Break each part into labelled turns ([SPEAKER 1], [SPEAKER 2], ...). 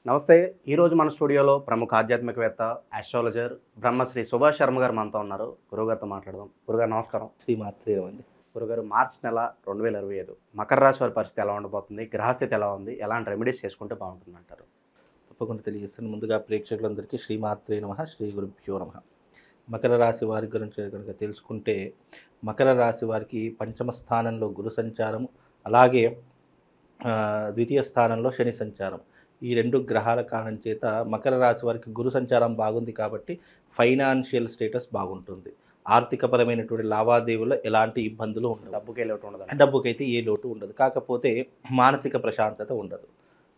[SPEAKER 1] నమస్తే. ఈరోజు మన స్టూడియోలో ప్రముఖ ఆధ్యాత్మికవేత్త, ఆస్ట్రాలజర్ బ్రహ్మశ్రీ సుభాష్ శర్మ గారు మనతో ఉన్నారు. గురువుగారితో మాట్లాడదాం. గురుగారు నమస్కారం.
[SPEAKER 2] శ్రీమాత్రే అండి.
[SPEAKER 1] గురుగారు, మార్చి నెల 2025 మకర రాశి వారి పరిస్థితి ఎలా ఉండబోతుంది? గ్రహస్థితి ఎలా ఉంది? ఎలాంటి రెమెడీస్ చేసుకుంటే బాగుంటుంది అంటారు?
[SPEAKER 2] తప్పకుండా తెలియజేస్తాను. ముందుగా ప్రేక్షకులందరికీ శ్రీమాత్రే నమః, శ్రీ గురుభ్యో నమః. మకర రాశి వారి గురించి కనుక తెలుసుకుంటే, మకర రాశి వారికి పంచమ స్థానంలో గురు సంచారం, అలాగే ద్వితీయ స్థానంలో శని సంచారం. ఈ రెండు గ్రహాల కారణం చేత మకర రాశి వారికి గురు సంచారం బాగుంది కాబట్టి ఫైనాన్షియల్ స్టేటస్ బాగుంటుంది. ఆర్థికపరమైనటువంటి లావాదేవీల్లో ఎలాంటి ఇబ్బందులు ఉండదు. డబ్బుకైతే ఏ లోటు ఉండదు. కాకపోతే మానసిక ప్రశాంతత ఉండదు.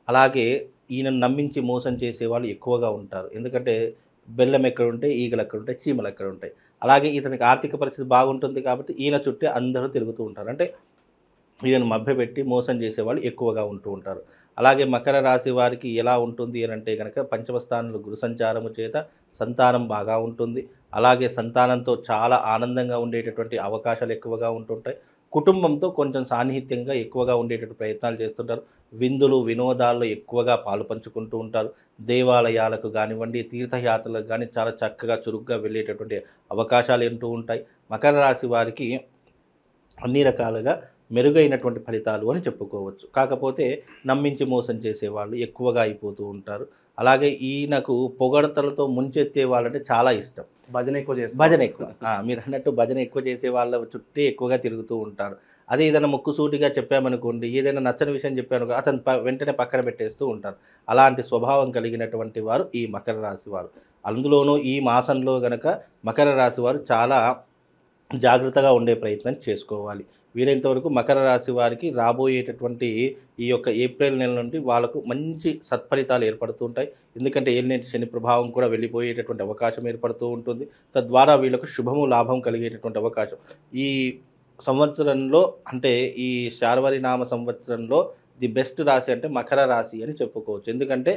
[SPEAKER 2] అలాగే ఈయనను నమ్మించి మోసం చేసేవాళ్ళు ఎక్కువగా ఉంటారు. ఎందుకంటే బెల్లం ఎక్కడ ఉంటే ఈగలు ఎక్కడ ఉంటాయి, చీమలు ఎక్కడ ఉంటాయి. అలాగే ఇతనికి ఆర్థిక పరిస్థితి బాగుంటుంది కాబట్టి ఈయన చుట్టే అందరూ తిరుగుతూ ఉంటారు. అంటే ఈయనను మభ్యపెట్టి మోసం చేసేవాళ్ళు ఎక్కువగా ఉంటూ ఉంటారు. అలాగే మకర రాశి వారికి ఎలా ఉంటుంది అని అంటే కనుక, పంచమ స్థానంలో గురు సంచారము చేత సంతానం బాగా ఉంటుంది. అలాగే సంతానంతో చాలా ఆనందంగా ఉండేటటువంటి అవకాశాలు ఎక్కువగా ఉంటుంటాయి. కుటుంబంతో కొంచెం సాన్నిహిత్యంగా ఎక్కువగా ఉండేటటువంటి ప్రయత్నాలు చేస్తుంటారు. విందులు వినోదాల్లో ఎక్కువగా పాలు పంచుకుంటూ ఉంటారు. దేవాలయాలకు కానివ్వండి, తీర్థయాత్రలకు కానీ చాలా చక్కగా చురుగ్గా వెళ్ళేటటువంటి అవకాశాలు ఉంటూ ఉంటాయి. మకర రాశి వారికి అన్ని రకాలుగా మెరుగైనటువంటి ఫలితాలు అని చెప్పుకోవచ్చు. కాకపోతే నమ్మించి మోసం చేసేవాళ్ళు ఎక్కువగా అయిపోతూ ఉంటారు. అలాగే ఈయనకు పొగడతలతో ముంచెత్తే వాళ్ళంటే చాలా ఇష్టం.
[SPEAKER 1] భజన ఎక్కువ
[SPEAKER 2] మీరు అన్నట్టు భజన ఎక్కువ చేసే వాళ్ళ చుట్టే ఎక్కువగా తిరుగుతూ ఉంటారు. అదే ఏదైనా ముక్కుసూటిగా చెప్పామనుకోండి, ఏదైనా నచ్చని విషయం చెప్పామనుకో అతను వెంటనే పక్కన పెట్టేస్తూ ఉంటారు. అలాంటి స్వభావం కలిగినటువంటి వారు ఈ మకర రాశి వారు. అందులోనూ ఈ మాసంలో గనక మకర రాశి వారు చాలా జాగ్రత్తగా ఉండే ప్రయత్నం చేసుకోవాలి. వీలైనంతవరకు మకర రాశి వారికి రాబోయేటటువంటి ఈ యొక్క ఏప్రిల్ నెల నుండి వాళ్ళకు మంచి సత్ఫలితాలు ఏర్పడుతూ ఉంటాయి. ఎందుకంటే ఏలినేటి శని ప్రభావం కూడా వెళ్ళిపోయేటటువంటి అవకాశం ఏర్పడుతూ ఉంటుంది. తద్వారా వీళ్ళకు శుభము లాభం కలిగేటటువంటి అవకాశం ఈ సంవత్సరంలో, అంటే ఈ శార్వరి నామ సంవత్సరంలో ది బెస్ట్ రాశి అంటే మకర రాశి అని చెప్పుకోవచ్చు. ఎందుకంటే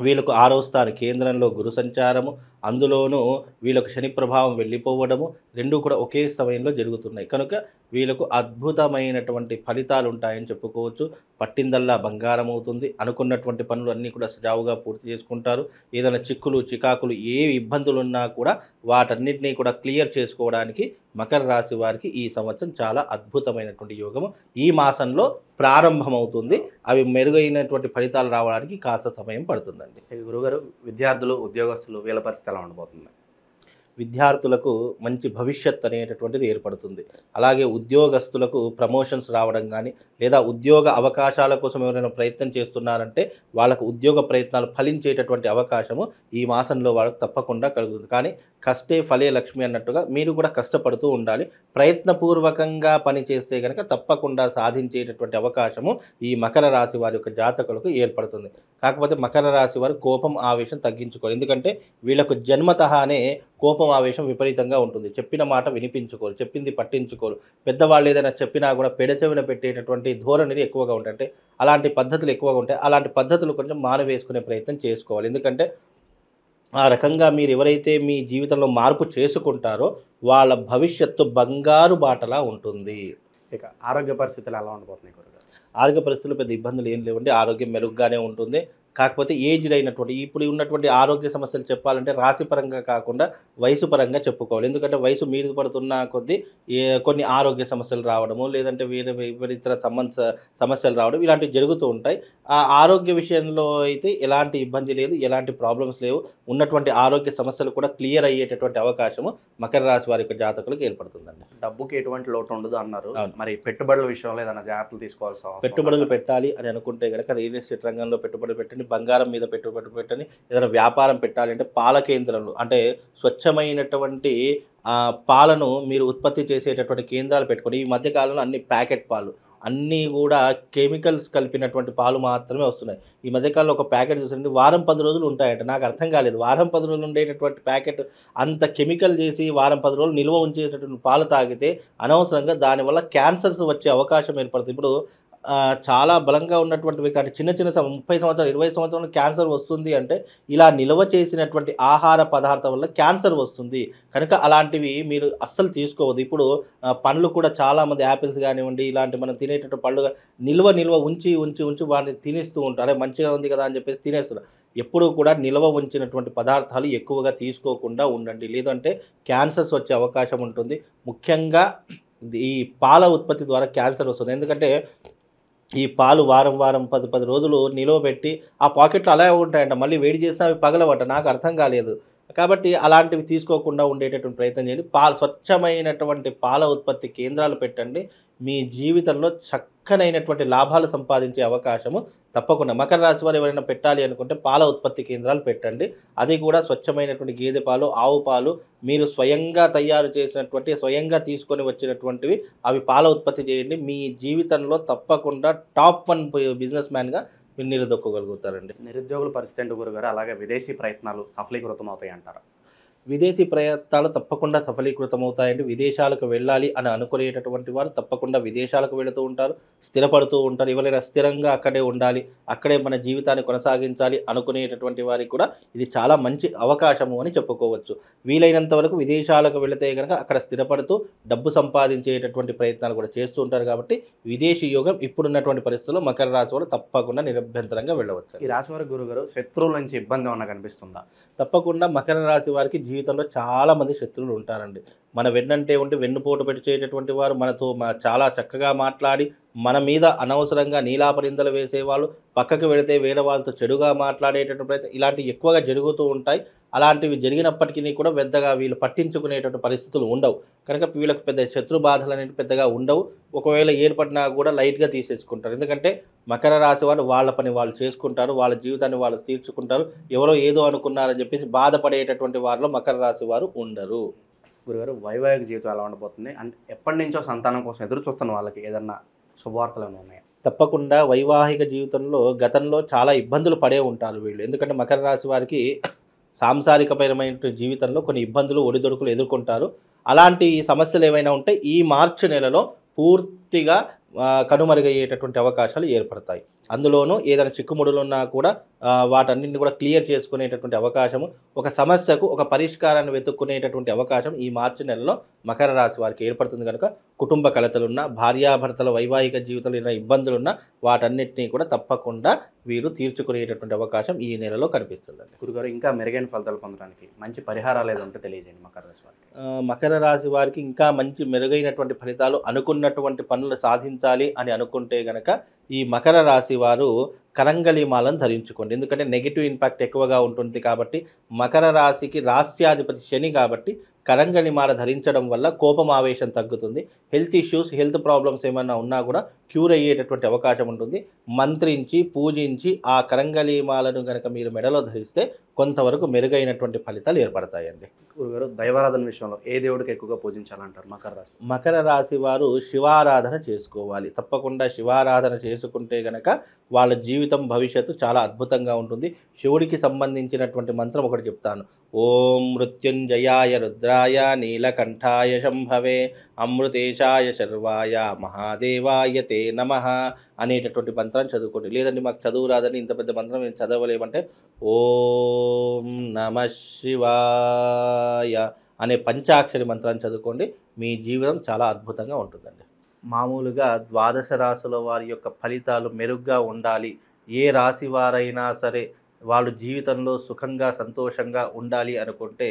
[SPEAKER 2] వీళ్ళకు 6వ స్థాన కేంద్రంలో గురు సంచారము, అందులోనూ వీళ్ళకు శని ప్రభావం వెళ్ళిపోవడము, రెండూ కూడా ఒకే సమయంలో జరుగుతున్నాయి. కనుక వీళ్ళకు అద్భుతమైనటువంటి ఫలితాలు ఉంటాయని చెప్పుకోవచ్చు. పట్టిందల్లా బంగారం అవుతుంది. అనుకున్నటువంటి పనులు అన్నీ కూడా సజావుగా పూర్తి చేసుకుంటారు. ఏదైనా చిక్కులు చికాకులు ఏ ఇబ్బందులు ఉన్నా కూడా వాటన్నిటినీ కూడా క్లియర్ చేసుకోవడానికి మకర రాశి వారికి ఈ సంవత్సరం చాలా అద్భుతమైనటువంటి యోగము ఈ మాసంలో ప్రారంభమవుతుంది. అవి మెరుగైనటువంటి ఫలితాలు రావడానికి కాస్త సమయం పడుతుందండి.
[SPEAKER 1] గురుగారు, విద్యార్థులు, ఉద్యోగస్తులు వీళ్ళ పరిస్థితి ఎలా ఉండబోతుంది?
[SPEAKER 2] విద్యార్థులకు మంచి భవిష్యత్ అనేటటువంటిది ఏర్పడుతుంది. అలాగే ఉద్యోగస్తులకు ప్రమోషన్స్ రావడం కానీ, లేదా ఉద్యోగ అవకాశాల కోసం ఎవరైనా ప్రయత్నం చేస్తున్నారంటే వాళ్ళకు ఉద్యోగ ప్రయత్నాలు ఫలించేటటువంటి అవకాశము ఈ మాసంలో వాళ్ళకు తప్పకుండా కలుగుతుంది. కానీ కష్టే ఫలే లక్ష్మి అన్నట్టుగా మీరు కూడా కష్టపడుతూ ఉండాలి. ప్రయత్నపూర్వకంగా పనిచేస్తే కనుక తప్పకుండా సాధించేటటువంటి అవకాశము ఈ మకర రాశి వారి యొక్క జాతకులకు ఏర్పడుతుంది. కాకపోతే మకర రాశి వారు కోపం ఆవేశం తగ్గించుకోవాలి. ఎందుకంటే వీళ్ళకు జన్మతహానే కోపం ఆవేశం విపరీతంగా ఉంటుంది. చెప్పిన మాట వినిపించుకోరు, చెప్పింది పట్టించుకోరు. పెద్దవాళ్ళు ఏదైనా చెప్పినా కూడా పెడచెవిన పెట్టేటటువంటి ధోరణిది ఎక్కువగా ఉంటాయి. అంటే అలాంటి పద్ధతులు ఎక్కువగా ఉంటాయి. అలాంటి పద్ధతులు కొంచెం మానవేసుకునే ప్రయత్నం చేసుకోవాలి. ఎందుకంటే ఆ రకంగా మీరు ఎవరైతే మీ జీవితంలో మార్పు చేసుకుంటారో వాళ్ళ భవిష్యత్తు బంగారు బాటలా ఉంటుంది.
[SPEAKER 1] ఇక ఆరోగ్య పరిస్థితులు ఎలా ఉండబోతున్నాయి గురుగారు?
[SPEAKER 2] ఆరోగ్య పరిస్థితులు పెద్ద ఇబ్బందులు ఏం లేవండి. ఆరోగ్యం మెరుగ్గానే ఉంటుంది. కాకపోతే ఏజ్డ్ అయినటువంటి ఇప్పుడు ఉన్నటువంటి ఆరోగ్య సమస్యలు చెప్పాలంటే రాశి పరంగా కాకుండా వయసు పరంగా చెప్పుకోవాలి. ఎందుకంటే వయసు మీద పడుతున్న కొద్దీ కొన్ని ఆరోగ్య సమస్యలు రావడము, లేదంటే వేరే ఇతర సమస్యలు రావడం ఇలాంటివి జరుగుతూ ఉంటాయి. ఆ ఆరోగ్య విషయంలో అయితే ఎలాంటి ఇబ్బంది లేదు, ఎలాంటి ప్రాబ్లమ్స్ లేవు. ఉన్నటువంటి ఆరోగ్య సమస్యలు కూడా క్లియర్ అయ్యేటటువంటి అవకాశము మకర రాశి వారి యొక్క జాతకులకు ఏర్పడుతుందండి.
[SPEAKER 1] డబ్బుకి ఎటువంటి లోటు ఉండదు అన్నారు. మరి పెట్టుబడుల విషయంలో ఏదైనా జాగ్రత్తలు తీసుకోవాల్సి?
[SPEAKER 2] పెట్టుబడులు పెట్టాలి అని అనుకుంటే కనుక రియల్ ఎస్టేట్ రంగంలో పెట్టుబడి పెట్టండి, బంగారం మీద పెట్టుబడి పెట్టండి. ఏదైనా వ్యాపారం పెట్టాలి అంటే పాల కేంద్రాలు, అంటే స్వచ్ఛమైనటువంటి పాలను మీరు ఉత్పత్తి చేసేటటువంటి కేంద్రాలు పెట్టుకోండి. ఈ మధ్యకాలంలో అన్ని ప్యాకెట్ పాలు, అన్నీ కూడా కెమికల్స్ కలిపినటువంటి పాలు మాత్రమే వస్తున్నాయి. ఈ మధ్యకాలంలో ఒక ప్యాకెట్ చూసండి, వారం 10 రోజులు ఉంటాయంట. నాకు అర్థం కాలేదు. వారం 10 రోజులు ఉండేటటువంటి ప్యాకెట్ అంత కెమికల్ చేసి వారం 10 రోజులు నిల్వ ఉంచేటటువంటి పాలు తాగితే అనవసరంగా దానివల్ల క్యాన్సర్స్ వచ్చే అవకాశం ఏర్పడుతుంది. ఇప్పుడు చాలా బలంగా ఉన్నటువంటి వ్యక్తి అంటే చిన్న చిన్న 30 సంవత్సరాలు 20 సంవత్సరాలు క్యాన్సర్ వస్తుంది అంటే ఇలా నిల్వ చేసినటువంటి ఆహార పదార్థం వల్ల క్యాన్సర్ వస్తుంది. కనుక అలాంటివి మీరు అస్సలు తీసుకోవద్దు. ఇప్పుడు పండ్లు కూడా చాలామంది యాపిల్స్ కానివ్వండి, ఇలాంటి మనం తినేటటువంటి పళ్ళు నిల్వ ఉంచి వాటిని తినేస్తూ ఉంటారు. అరే మంచిగా ఉంది కదా అని చెప్పేసి తినేస్తున్నారు. ఎప్పుడూ కూడా నిల్వ ఉంచినటువంటి పదార్థాలు ఎక్కువగా తీసుకోకుండా ఉండండి. లేదంటే క్యాన్సర్స్ వచ్చే అవకాశం ఉంటుంది. ముఖ్యంగా ఈ పాల ఉత్పత్తి ద్వారా క్యాన్సర్ వస్తుంది. ఎందుకంటే ఈ పాలు వారం 10 రోజులు నిలువ పెట్టి ఆ పాకెట్లు అలాగే ఉంటాయంట. మళ్ళీ వేడి చేసినా అవి పగలవట. నాకు అర్థం కాలేదు. కాబట్టి అలాంటివి తీసుకోకుండా ఉండేటటువంటి ప్రయత్నం చేయండి. స్వచ్ఛమైనటువంటి పాల ఉత్పత్తి కేంద్రాలు పెట్టండి. మీ జీవితంలో చక్కనైనటువంటి లాభాలు సంపాదించే అవకాశము తప్పకుండా. మకర రాశి వారు ఎవరైనా పెట్టాలి అనుకుంటే పాల ఉత్పత్తి కేంద్రాలు పెట్టండి. అది కూడా స్వచ్ఛమైనటువంటి గేదె పాలు, ఆవు పాలు మీరు స్వయంగా తయారు చేసినటువంటి, స్వయంగా తీసుకొని వచ్చినటువంటివి అవి పాల ఉత్పత్తి చేయండి. మీ జీవితంలో తప్పకుండా టాప్ 1 బిజినెస్ మ్యాన్గా మీరు నిలదొక్కగలుగుతారండి.
[SPEAKER 1] నిరుద్యోగుల పరిస్థితి ఏంటి గురుగారు? అలాగే విదేశీ ప్రయత్నాలు సఫలీకృతం అవుతాయి అంటారా?
[SPEAKER 2] విదేశీ ప్రయత్నాలు తప్పకుండా సఫలీకృతమవుతాయండి. విదేశాలకు వెళ్ళాలి అని అనుకునేటటువంటి వారు తప్పకుండా విదేశాలకు వెళుతూ ఉంటారు, స్థిరపడుతూ ఉంటారు. ఎవరైనా స్థిరంగా అక్కడే ఉండాలి, అక్కడే మన జీవితాన్ని కొనసాగించాలి అనుకునేటటువంటి వారికి కూడా ఇది చాలా మంచి అవకాశము అని చెప్పుకోవచ్చు. వీలైనంత వరకు విదేశాలకు వెళితే కనుక అక్కడ స్థిరపడుతూ డబ్బు సంపాదించేటటువంటి ప్రయత్నాలు కూడా చేస్తూ ఉంటారు. కాబట్టి విదేశీ యోగం ఇప్పుడున్నటువంటి పరిస్థితుల్లో మకర రాశి వాళ్ళు తప్పకుండా నిరభ్యంతరంగా వెళ్ళవచ్చు.
[SPEAKER 1] ఈ రాశి వారి గురుగారు శత్రువుల నుంచి ఇబ్బంది ఏమన్నా కనిపిస్తుందా?
[SPEAKER 2] తప్పకుండా మకర రాశి వారికి జీవితంలో చాలామంది శత్రువులు ఉంటారండి. మన వెన్నంటే ఉండి వెన్నుపోటు పెట్టి చేయటటువంటి వారు, మనతో చాలా చక్కగా మాట్లాడి మన మీద అనవసరంగా నీలాపరిందలు వేసేవాళ్ళు, పక్కకు వెళితే వేరే వాళ్ళతో చెడుగా మాట్లాడేటటువంటి ప్రయత్నం ఇలాంటివి ఎక్కువగా జరుగుతూ ఉంటాయి. అలాంటివి జరిగినప్పటికీ కూడా పెద్దగా వీళ్ళు పట్టించుకునేటువంటి పరిస్థితులు ఉండవు. కనుక వీళ్ళకి పెద్ద శత్రు బాధలు అనేవి పెద్దగా ఉండవు. ఒకవేళ ఏర్పడినా కూడా లైట్గా తీసేసుకుంటారు. ఎందుకంటే మకర రాశి వారు వాళ్ళ పని వాళ్ళు చేసుకుంటారు, వాళ్ళ జీవితాన్ని వాళ్ళు తీర్చుకుంటారు. ఎవరో ఏదో అనుకున్నారని చెప్పేసి బాధపడేటటువంటి వారిలో మకర రాశి వారు ఉండరు.
[SPEAKER 1] గురుగారు వైవాహిక జీవితం ఎలా ఉండబోతుంది? అంటే ఎప్పటి నుంచో సంతానం కోసం ఎదురు చూస్తున్న వాళ్ళకి ఏదన్నా శుభవార్తలు ఏమైనా ఉన్నాయా?
[SPEAKER 2] తప్పకుండా వైవాహిక జీవితంలో గతంలో చాలా ఇబ్బందులు పడే ఉంటారు వీళ్ళు. ఎందుకంటే మకర రాశి వారికి సాంసారికపరమైన జీవితంలో కొన్ని ఇబ్బందులు, ఒడిదొడుకులు ఎదుర్కొంటారు. అలాంటి సమస్యలు ఏమైనా ఉంటే ఈ మార్చి నెలలో పూర్తిగా కనుమరుగయ్యేటటువంటి అవకాశాలు ఏర్పడతాయి. అందులోనూ ఏదైనా చిక్కుముడులు ఉన్నా కూడా వాటన్నింటిని కూడా క్లియర్ చేసుకునేటటువంటి అవకాశము, ఒక సమస్యకు ఒక పరిష్కారాన్ని వెతుక్కునేటటువంటి అవకాశం ఈ మార్చి నెలలో మకర రాశి వారికి ఏర్పడుతుంది. కనుక కుటుంబ కలతలున్నా, భార్యాభర్తల వైవాహిక జీవితంలో ఏదైనా ఇబ్బందులున్నా వాటన్నిటినీ కూడా తప్పకుండా వీరు తీర్చుకునేటటువంటి అవకాశం ఈ నెలలో కనిపిస్తుందండి.
[SPEAKER 1] గురుగారు ఇంకా మెరుగైన ఫలితాలు పొందడానికి మంచి పరిహారాలు ఏదో ఉంటే తెలియజేయండి మకర రాశి వారికి.
[SPEAKER 2] మకర రాశి వారికి ఇంకా మంచి మెరుగైనటువంటి ఫలితాలు, అనుకున్నటువంటి పనులు సాధించాలి అని అనుకుంటే గనక ఈ మకర రాశి వారు కరంగలి మాలను ధరించుకోండి. ఎందుకంటే నెగిటివ్ ఇంపాక్ట్ ఎక్కువగా ఉంటుంది కాబట్టి, మకర రాశికి రాస్యాధిపతి శని కాబట్టి కరంగలి మాల ధరించడం వల్ల కోపం, ఆవేశం తగ్గుతుంది. హెల్త్ ఇష్యూస్, హెల్త్ ప్రాబ్లమ్స్ ఏమైనా ఉన్నా కూడా క్యూర్ అయ్యేటటువంటి అవకాశం ఉంటుంది. మంత్రించి, పూజించి ఆ కరంగలి మాలను కనుక మీరు మెడలో ధరిస్తే కొంతవరకు మెరుగైనటువంటి ఫలితాలు ఏర్పడతాయండి.
[SPEAKER 1] గురుగారు దైవారాధన విషయంలో ఏ దేవుడికి ఎక్కువగా పూజించాలంటారు మకర రాశి?
[SPEAKER 2] మకర రాశి వారు శివారాధన చేసుకోవాలి. తప్పకుండా శివారాధన చేసుకుంటే గనక వాళ్ళ జీవితం, భవిష్యత్తు చాలా అద్భుతంగా ఉంటుంది. శివుడికి సంబంధించినటువంటి మంత్రం ఒకటి చెప్తాను. ఓం మృత్యుంజయాయ రుద్రాయ నీలకంఠాయ శంభవే అమృతేశాయ శర్వాయ మహాదేవాయ తే నమః అనేటటువంటి మంత్రాన్ని చదువుకోండి. లేదండి మాకు చదువు రాదని, ఇంత పెద్ద మంత్రం మేము చదవలేమంటే ఓం నమః శివాయ అనే పంచాక్షరి మంత్రాన్ని చదువుకోండి. మీ జీవితం చాలా అద్భుతంగా ఉంటుందండి. మామూలుగా ద్వాదశ రాశుల వారి యొక్క ఫలితాలు మెరుగ్గా ఉండాలి, ఏ రాశి వారైనా సరే వాళ్ళు జీవితంలో సుఖంగా, సంతోషంగా ఉండాలి అనుకుంటే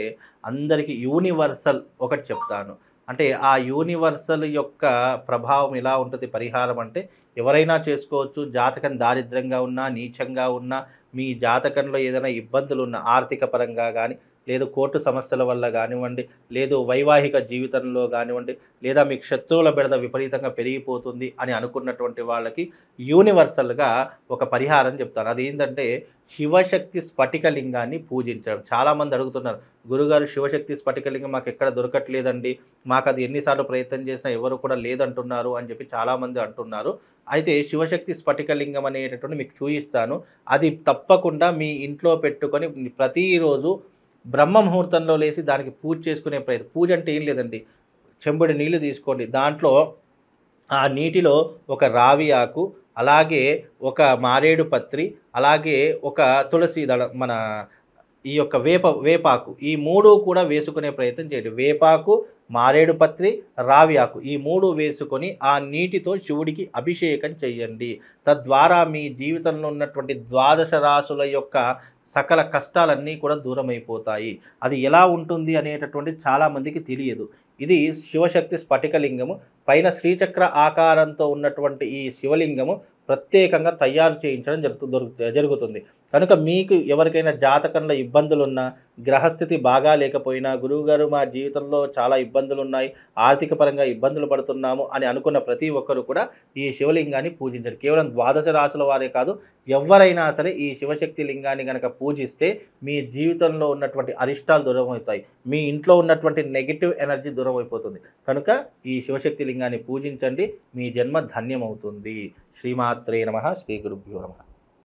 [SPEAKER 2] అందరికీ యూనివర్సల్ ఒకటి చెప్తాను. అంటే ఆ యూనివర్సల్ యొక్క ప్రభావం ఎలా ఉంటుంది పరిహారం అంటే ఎవరైనా చేసుకోవచ్చు. జాతకం దారిద్ర్యంగా ఉన్నా, నీచంగా ఉన్నా, మీ జాతకంలో ఏదైనా ఇబ్బందులు ఉన్న ఆర్థిక పరంగా కానీ, లేదు కోర్టు సమస్యల వల్ల కానివ్వండి, లేదు వైవాహిక జీవితంలో కానివ్వండి, లేదా మీకు శత్రువుల బెడద విపరీతంగా పెరిగిపోతుంది అని అనుకున్నటువంటి వాళ్ళకి యూనివర్సల్గా ఒక పరిహారం చెప్తాను. అదేంటంటే శివశక్తి స్ఫటికలింగాన్ని పూజించడం. చాలామంది అడుగుతున్నారు, గురుగారు శివశక్తి స్ఫటికలింగం మాకు ఎక్కడ దొరకట్లేదండి, మాకు అది ఎన్నిసార్లు ప్రయత్నం చేసినా ఎవరు కూడా లేదంటున్నారు అని చెప్పి చాలామంది అంటున్నారు. అయితే శివశక్తి స్ఫటికలింగం అనేటటువంటి మీకు చూపిస్తాను. అది తప్పకుండా మీ ఇంట్లో పెట్టుకొని ప్రతిరోజు బ్రహ్మ ముహూర్తంలో లేచి దానికి పూజ చేసుకునే ప్రయత్నం. పూజ అంటే ఏం లేదండి, చెంబుడి నీళ్లు తీసుకోండి, దాంట్లో ఆ నీటిలో ఒక రావి ఆకు, అలాగే ఒక మారేడు పత్రి, అలాగే ఒక తులసి దళం, మన ఈ యొక్క వేపాకు, ఈ 3 కూడా వేసుకునే ప్రయత్నం చేయండి. వేపాకు, మారేడు పత్రి, రావి ఆకు ఈ 3 వేసుకొని ఆ నీటితో శివుడికి అభిషేకం చెయ్యండి. తద్వారా మీ జీవితంలో ఉన్నటువంటి ద్వాదశ రాశుల యొక్క సకల కష్టాలన్నీ కూడా దూరమైపోతాయి. అది ఎలా ఉంటుంది అనేటటువంటిది చాలామందికి తెలియదు. ఇది శివశక్తి స్ఫటికలింగము. పైన శ్రీచక్ర ఆకారంతో ఉన్నటువంటి ఈ శివలింగము ప్రత్యేకంగా తయారు చేయించడం జరుగుతుంది. కనుక మీకు ఎవరికైనా జాతకంలో ఇబ్బందులున్నా, గ్రహస్థితి బాగా లేకపోయినా, గురువుగారు మా జీవితంలో చాలా ఇబ్బందులున్నాయి, ఆర్థిక పరంగా ఇబ్బందులు పడుతున్నాము అని అనుకున్న ప్రతి ఒక్కరు కూడా ఈ శివలింగాన్ని పూజించండి. కేవలం ద్వాదశ రాశుల వారే కాదు, ఎవరైనా సరే ఈ శివశక్తి లింగాన్ని కనుక పూజిస్తే మీ జీవితంలో ఉన్నటువంటి అరిష్టాలు దూరం అవుతాయి. మీ ఇంట్లో ఉన్నటువంటి నెగిటివ్ ఎనర్జీ దూరం అయిపోతుంది. కనుక ఈ శివశక్తి లింగాన్ని పూజించండి, మీ జన్మ ధన్యమవుతుంది. శ్రీమాత్రే నమః. శ్రీ గురుభ్యో నమః.